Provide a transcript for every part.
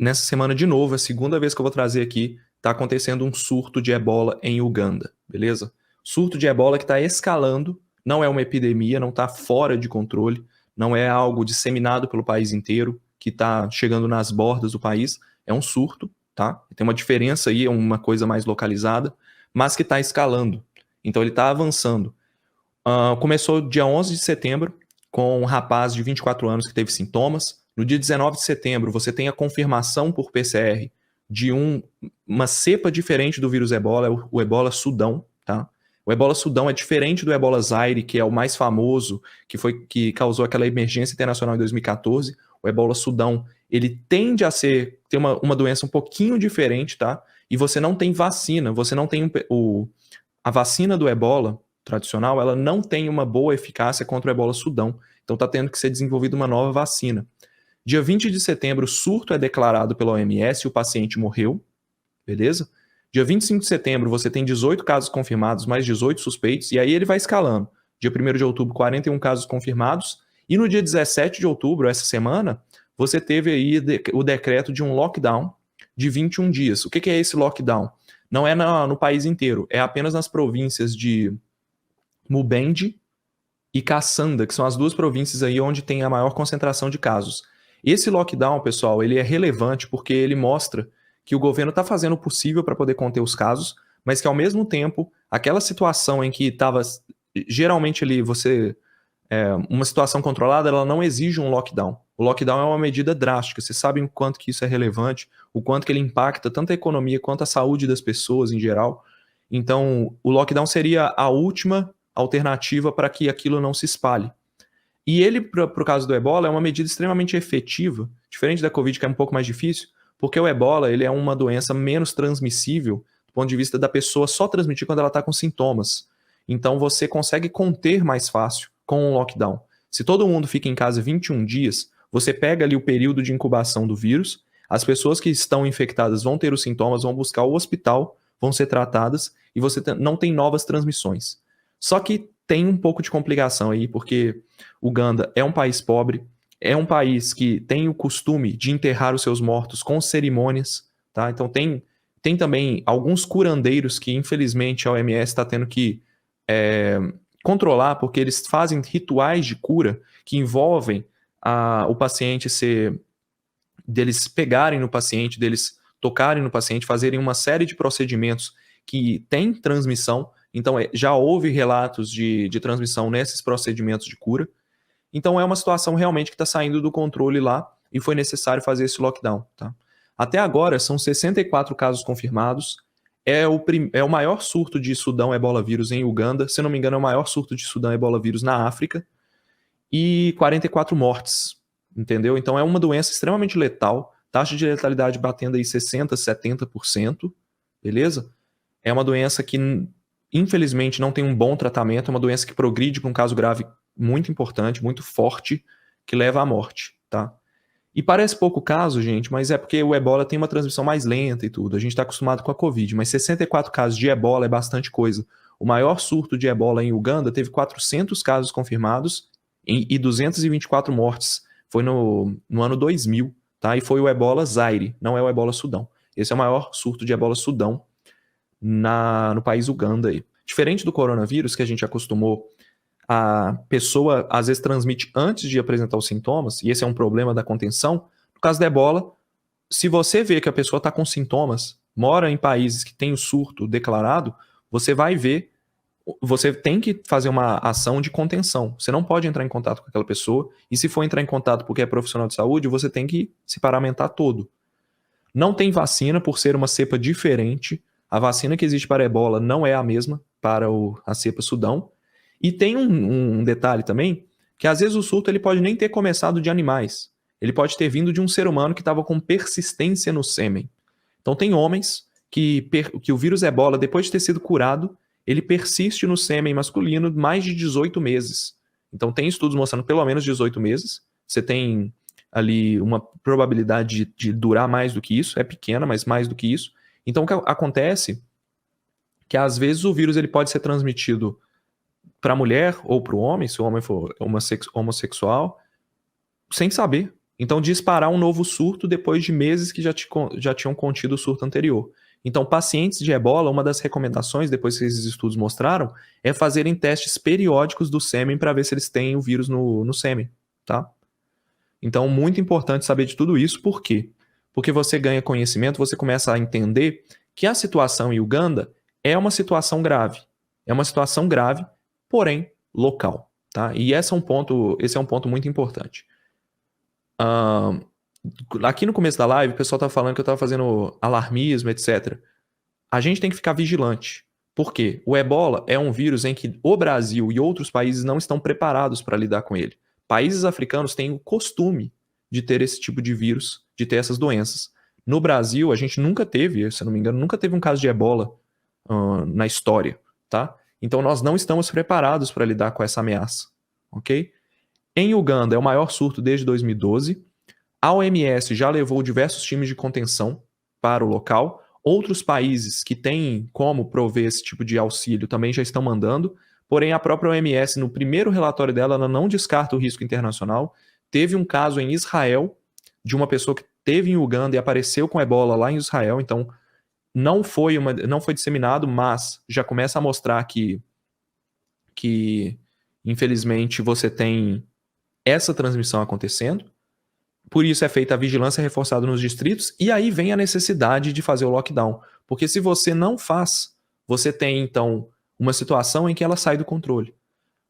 nessa semana de novo, é a segunda vez que eu vou trazer aqui, está acontecendo um surto de ebola em Uganda, beleza? Surto de ebola que está escalando, não é uma epidemia, não está fora de controle, não é algo disseminado pelo país inteiro, que está chegando nas bordas do país, é um surto, tá? Tem uma diferença aí, é uma coisa mais localizada, mas que está escalando. Então ele está avançando. Começou dia 11 de setembro, com um rapaz de 24 anos que teve sintomas. No dia 19 de setembro, você tem a confirmação por PCR de uma cepa diferente do vírus Ebola, o Ebola Sudão, tá? O Ebola Sudão é diferente do Ebola Zaire, que é o mais famoso, que causou aquela emergência internacional em 2014. O Ebola Sudão, ele tende a ter uma doença um pouquinho diferente, tá? E você não tem vacina, você não tem a vacina do Ebola tradicional, ela não tem uma boa eficácia contra o Ebola Sudão. Então está tendo que ser desenvolvida uma nova vacina. Dia 20 de setembro, o surto é declarado pela OMS e o paciente morreu, beleza? Dia 25 de setembro, você tem 18 casos confirmados, mais 18 suspeitos, e aí ele vai escalando. Dia 1º de outubro, 41 casos confirmados, e no dia 17 de outubro, essa semana, você teve aí o decreto de um lockdown de 21 dias. O que é esse lockdown? Não é no país inteiro, é apenas nas províncias de Mubende e Caçanda, que são as duas províncias aí onde tem a maior concentração de casos. Esse lockdown, pessoal, ele é relevante porque ele mostra que o governo está fazendo o possível para poder conter os casos, mas que ao mesmo tempo, aquela situação em que estava geralmente ali uma situação controlada, ela não exige um lockdown. O lockdown é uma medida drástica. Vocês sabem o quanto que isso é relevante, o quanto que ele impacta tanto a economia quanto a saúde das pessoas em geral. Então, o lockdown seria a última alternativa para que aquilo não se espalhe. E ele, para o caso do Ebola, é uma medida extremamente efetiva, diferente da Covid, que é um pouco mais difícil, porque o Ebola ele é uma doença menos transmissível do ponto de vista da pessoa só transmitir quando ela está com sintomas. Então você consegue conter mais fácil com o lockdown. Se todo mundo fica em casa 21 dias, você pega ali o período de incubação do vírus, as pessoas que estão infectadas vão ter os sintomas, vão buscar o hospital, vão ser tratadas e você não tem novas transmissões. Só que tem um pouco de complicação aí, porque Uganda é um país pobre, é um país que tem o costume de enterrar os seus mortos com cerimônias, tá? Então tem também alguns curandeiros que, infelizmente, a OMS está tendo que controlar, porque eles fazem rituais de cura que envolvem o paciente deles pegarem no paciente, deles tocarem no paciente, fazerem uma série de procedimentos que têm transmissão. Então, já houve relatos de transmissão nesses procedimentos de cura. Então, é uma situação realmente que está saindo do controle lá e foi necessário fazer esse lockdown. Tá? Até agora, são 64 casos confirmados. É o maior surto de Sudão Ebola vírus em Uganda. Se não me engano, é o maior surto de Sudão Ebola vírus na África. E 44 mortes, entendeu? Então, é uma doença extremamente letal. Taxa de letalidade batendo aí 60%, 70%, beleza? É uma doença que, infelizmente, não tem um bom tratamento. É uma doença que progride para um caso grave muito importante, muito forte, que leva à morte, tá? E parece pouco caso, gente, mas é porque o Ebola tem uma transmissão mais lenta e tudo. A gente está acostumado com a Covid, mas 64 casos de Ebola é bastante coisa. O maior surto de Ebola em Uganda teve 400 casos confirmados e 224 mortes. Foi no ano 2000, tá? E foi o Ebola Zaire, não é o Ebola Sudão. Esse é o maior surto de Ebola Sudão no país Uganda aí. Diferente do coronavírus, que a gente acostumou, a pessoa às vezes transmite antes de apresentar os sintomas, e esse é um problema da contenção. No caso da ebola, se você vê que a pessoa está com sintomas, mora em países que tem o surto declarado, você vai ver, você tem que fazer uma ação de contenção. Você não pode entrar em contato com aquela pessoa, e se for entrar em contato porque é profissional de saúde, você tem que se paramentar todo. Não tem vacina por ser uma cepa diferente. A vacina que existe para a ebola não é a mesma para a cepa Sudão. E tem um detalhe também, que às vezes o surto ele pode nem ter começado de animais. Ele pode ter vindo de um ser humano que estava com persistência no sêmen. Então tem homens que o vírus ebola, depois de ter sido curado, ele persiste no sêmen masculino mais de 18 meses. Então tem estudos mostrando pelo menos 18 meses. Você tem ali uma probabilidade de durar mais do que isso, é pequena, mas mais do que isso. Então o que acontece é que às vezes o vírus ele pode ser transmitido para a mulher ou para o homem, se o homem for homossexual, sem saber. Então, disparar um novo surto depois de meses que já tinham contido o surto anterior. Então, pacientes de ebola, uma das recomendações, depois que esses estudos mostraram, é fazerem testes periódicos do sêmen para ver se eles têm o vírus no sêmen, tá? Então, muito importante saber de tudo isso, por quê? Porque você ganha conhecimento, você começa a entender que a situação em Uganda é uma situação grave. É uma situação grave, porém local, tá? E esse é um ponto muito importante. Aqui no começo da live, o pessoal tá falando que eu tava fazendo alarmismo, etc. A gente tem que ficar vigilante. Por quê? O ebola é um vírus em que o Brasil e outros países não estão preparados para lidar com ele. Países africanos têm o costume de ter esse tipo de vírus, de ter essas doenças. No Brasil, a gente nunca teve, se eu não me engano, nunca teve um caso de ebola na história, tá? Então nós não estamos preparados para lidar com essa ameaça, ok? Em Uganda é o maior surto desde 2012. A OMS já levou diversos times de contenção para o local. Outros países que têm como prover esse tipo de auxílio também já estão mandando. Porém, a própria OMS, no primeiro relatório dela, ela não descarta o risco internacional. Teve um caso em Israel de uma pessoa que teve em Uganda e apareceu com ebola lá em Israel. Então, não foi disseminado, mas já começa a mostrar que infelizmente, você tem essa transmissão acontecendo. Por isso é feita a vigilância reforçada nos distritos, e aí vem a necessidade de fazer o lockdown. Porque se você não faz, você tem então uma situação em que ela sai do controle.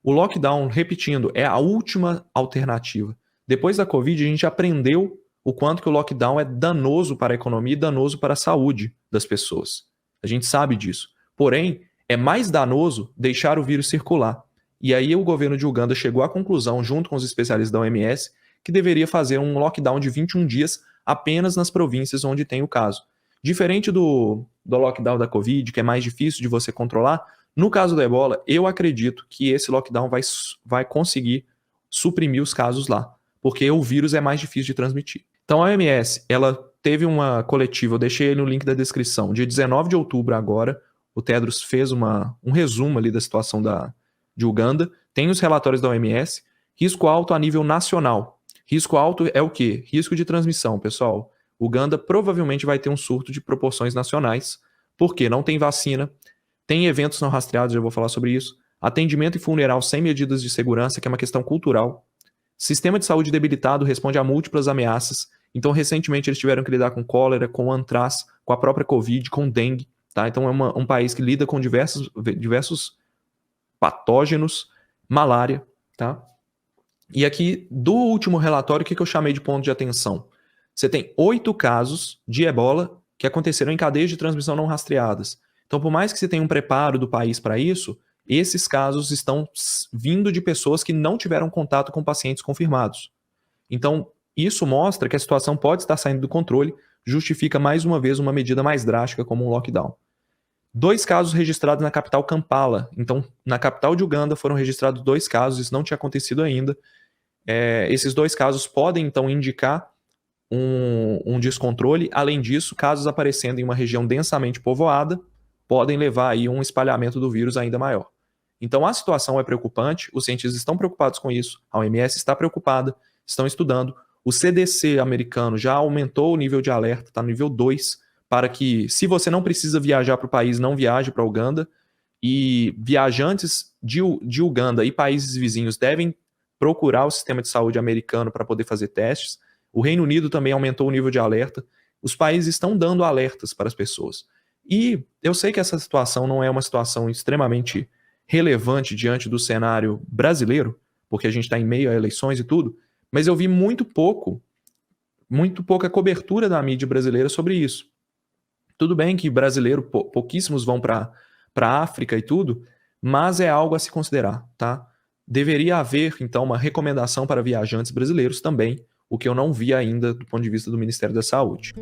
O lockdown, repetindo, é a última alternativa. Depois da Covid, a gente aprendeu o quanto que o lockdown é danoso para a economia e danoso para a saúde das pessoas. A gente sabe disso. Porém, é mais danoso deixar o vírus circular. E aí o governo de Uganda chegou à conclusão, junto com os especialistas da OMS, que deveria fazer um lockdown de 21 dias apenas nas províncias onde tem o caso. Diferente do lockdown da Covid, que é mais difícil de você controlar, no caso do ebola, eu acredito que esse lockdown vai conseguir suprimir os casos lá, porque o vírus é mais difícil de transmitir. Então a OMS, ela teve uma coletiva, eu deixei aí no link da descrição, dia 19 de outubro agora, o Tedros fez um resumo ali da situação de Uganda, tem os relatórios da OMS, risco alto a nível nacional. Risco alto é o quê? Risco de transmissão, pessoal. Uganda provavelmente vai ter um surto de proporções nacionais, porque não tem vacina, tem eventos não rastreados, já vou falar sobre isso, atendimento e funeral sem medidas de segurança, que é uma questão cultural, sistema de saúde debilitado responde a múltiplas ameaças. Então, recentemente, eles tiveram que lidar com cólera, com antraz, com a própria Covid, com dengue. Tá? Então, é um país que lida com diversos patógenos, malária. Tá? E aqui, do último relatório, o que eu chamei de ponto de atenção? Você tem 8 casos de ebola que aconteceram em cadeias de transmissão não rastreadas. Então, por mais que você tenha um preparo do país para isso, esses casos estão vindo de pessoas que não tiveram contato com pacientes confirmados. Então, isso mostra que a situação pode estar saindo do controle, justifica mais uma vez uma medida mais drástica como um lockdown. 2 casos registrados na capital Kampala. Então, na capital de Uganda foram registrados 2 casos, isso não tinha acontecido ainda. Esses 2 casos podem, então, indicar um descontrole. Além disso, casos aparecendo em uma região densamente povoada podem levar aí um espalhamento do vírus ainda maior. Então, a situação é preocupante, os cientistas estão preocupados com isso, a OMS está preocupada, estão estudando. O CDC americano já aumentou o nível de alerta, está no nível 2, para que, se você não precisa viajar para o país, não viaje para Uganda. E viajantes de Uganda e países vizinhos devem procurar o sistema de saúde americano para poder fazer testes. O Reino Unido também aumentou o nível de alerta. Os países estão dando alertas para as pessoas. E eu sei que essa situação não é uma situação extremamente relevante diante do cenário brasileiro, porque a gente está em meio a eleições e tudo, mas eu vi muito pouca cobertura da mídia brasileira sobre isso. Tudo bem que brasileiro, pouquíssimos vão para a África e tudo, mas é algo a se considerar, tá? Deveria haver, então, uma recomendação para viajantes brasileiros também, o que eu não vi ainda do ponto de vista do Ministério da Saúde.